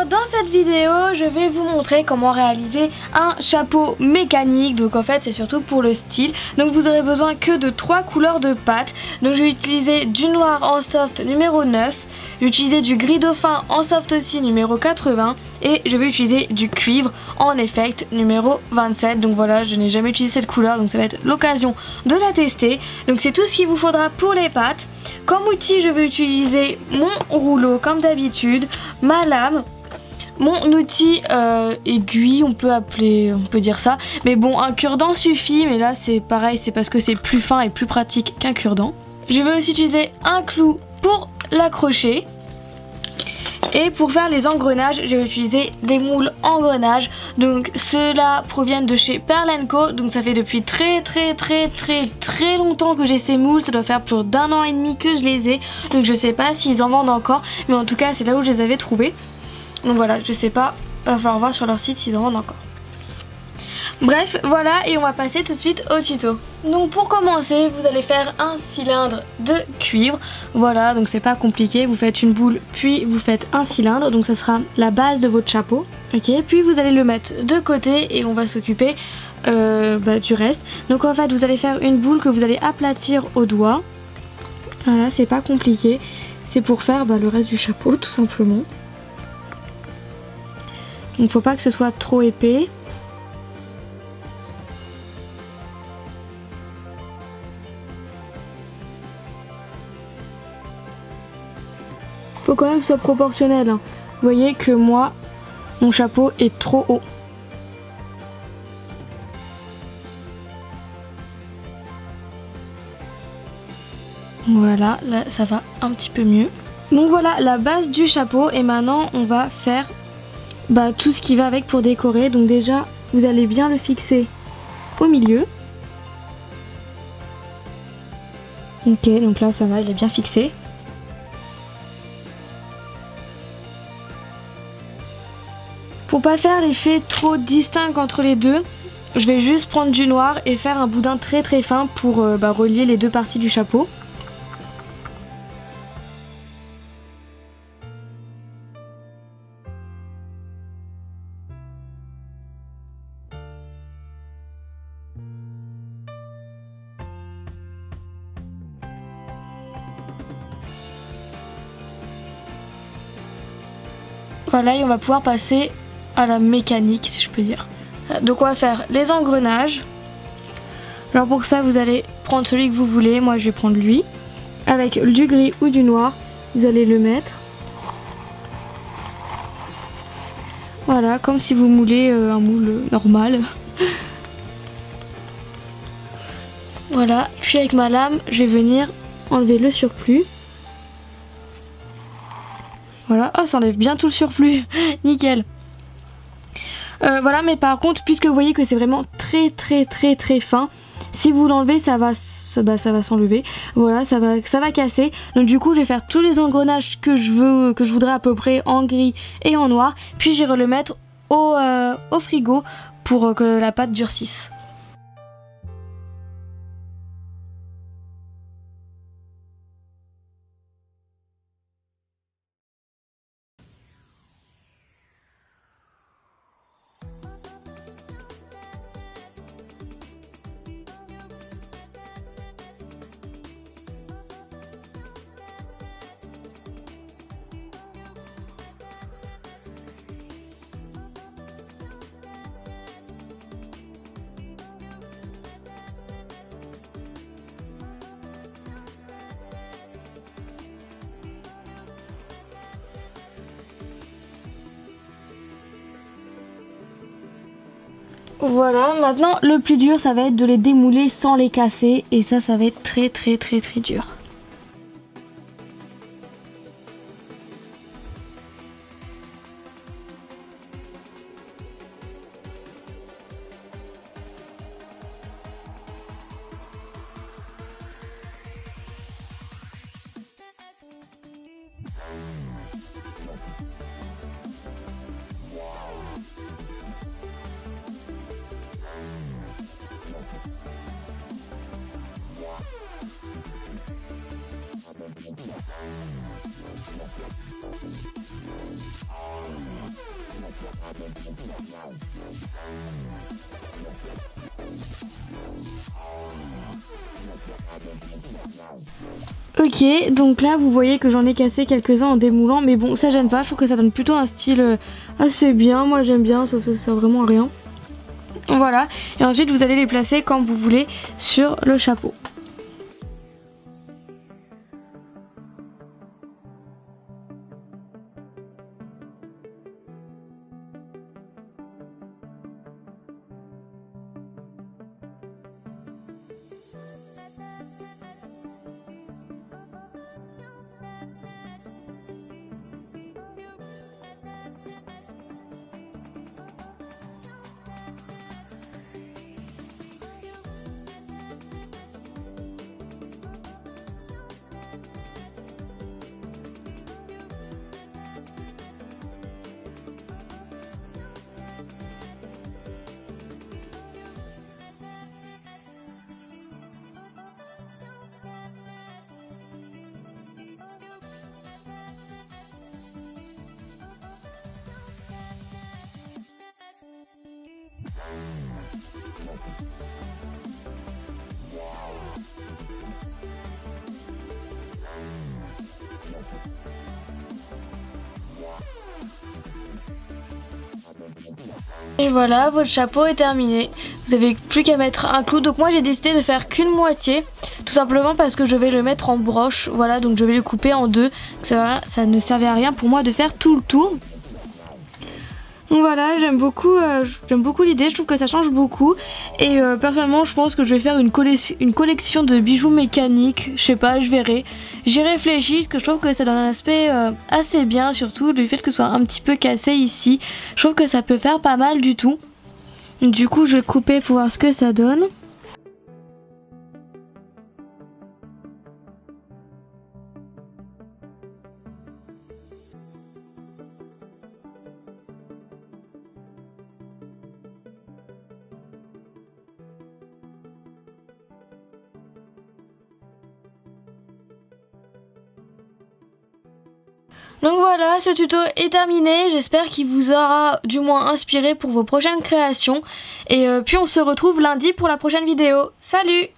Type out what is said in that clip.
Alors dans cette vidéo je vais vous montrer comment réaliser un chapeau mécanique. Donc en fait c'est surtout pour le style. Donc vous aurez besoin que de 3 couleurs de pâte. Donc je vais utiliser du noir en soft numéro 9. J'ai utilisé du gris dauphin en soft aussi numéro 80 et je vais utiliser du cuivre en effect numéro 27. Donc voilà, je n'ai jamais utilisé cette couleur donc ça va être l'occasion de la tester. Donc c'est tout ce qu'il vous faudra pour les pâtes. Comme outil je vais utiliser mon rouleau comme d'habitude, ma lame, mon outil aiguille on peut dire ça. Mais bon, un cure-dent suffit, mais là c'est pareil, c'est parce que c'est plus fin et plus pratique qu'un cure-dent. Je vais aussi utiliser un clou pour l'accrocher. Et pour faire les engrenages, je vais utiliser des moules engrenages. Donc ceux-là proviennent de chez Pearl & Co. Donc ça fait depuis très longtemps que j'ai ces moules. Ça doit faire plus d'1 an et demi que je les ai. Donc je sais pas s'ils en vendent encore. Mais en tout cas c'est là où je les avais trouvés. Donc voilà, je sais pas. Va falloir voir sur leur site s'ils en vendent encore. Bref, voilà, et on va passer tout de suite au tuto. Donc pour commencer, vous allez faire un cylindre de cuivre. Voilà, donc c'est pas compliqué, vous faites une boule, puis vous faites un cylindre. Donc ça sera la base de votre chapeau. Ok, puis vous allez le mettre de côté et on va s'occuper du reste. Donc en fait, vous allez faire une boule que vous allez aplatir au doigt. Voilà, c'est pas compliqué. C'est pour faire le reste du chapeau, tout simplement. Donc faut pas que ce soit trop épais. Faut quand même que ce soit proportionnel. Vous voyez que moi, mon chapeau est trop haut. Voilà, là ça va un petit peu mieux. Donc voilà la base du chapeau et maintenant on va faire tout ce qui va avec pour décorer. Donc déjà vous allez bien le fixer au milieu. Ok, donc là ça va, il est bien fixé. Pour pas faire l'effet trop distinct entre les deux, je vais juste prendre du noir et faire un boudin très fin pour relier les deux parties du chapeau. Voilà, et on va pouvoir passer à la mécanique si je peux dire. Donc on va faire les engrenages. Alors pour ça vous allez prendre celui que vous voulez, moi je vais prendre lui. Avec du gris ou du noir, vous allez le mettre. Voilà, comme si vous moulez un moule normal. Voilà, puis avec ma lame, je vais venir enlever le surplus. Voilà, oh ça enlève bien tout le surplus, nickel. Voilà, mais par contre, puisque vous voyez que c'est vraiment très fin, si vous l'enlevez, ça va s'enlever. Voilà, ça va casser. Donc du coup, je vais faire tous les engrenages que je voudrais à peu près en gris et en noir. Puis j'irai le mettre au frigo pour que la pâte durcisse. Voilà, maintenant le plus dur ça va être de les démouler sans les casser et ça va être très dur. Ok, donc là vous voyez que j'en ai cassé quelques-uns en démoulant, mais bon ça gêne pas, je trouve que ça donne plutôt un style assez bien, moi j'aime bien, ça sert vraiment à rien. Voilà, et ensuite vous allez les placer comme vous voulez sur le chapeau. Et voilà, votre chapeau est terminé. Vous avez plus qu'à mettre un clou. Donc moi j'ai décidé de faire qu'une moitié, tout simplement parce que je vais le mettre en broche. Voilà, donc je vais le couper en deux. Ça ne servait à rien pour moi de faire tout le tour. Donc voilà, j'aime beaucoup l'idée, je trouve que ça change beaucoup. Et personnellement je pense que je vais faire une collection de bijoux mécaniques. Je sais pas, je verrai. J'y réfléchis parce que je trouve que ça donne un aspect assez bien, surtout du fait que ce soit un petit peu cassé ici. Je trouve que ça peut faire pas mal du tout. Du coup je vais couper pour voir ce que ça donne. Donc voilà, ce tuto est terminé, j'espère qu'il vous aura du moins inspiré pour vos prochaines créations. Et puis on se retrouve lundi pour la prochaine vidéo. Salut!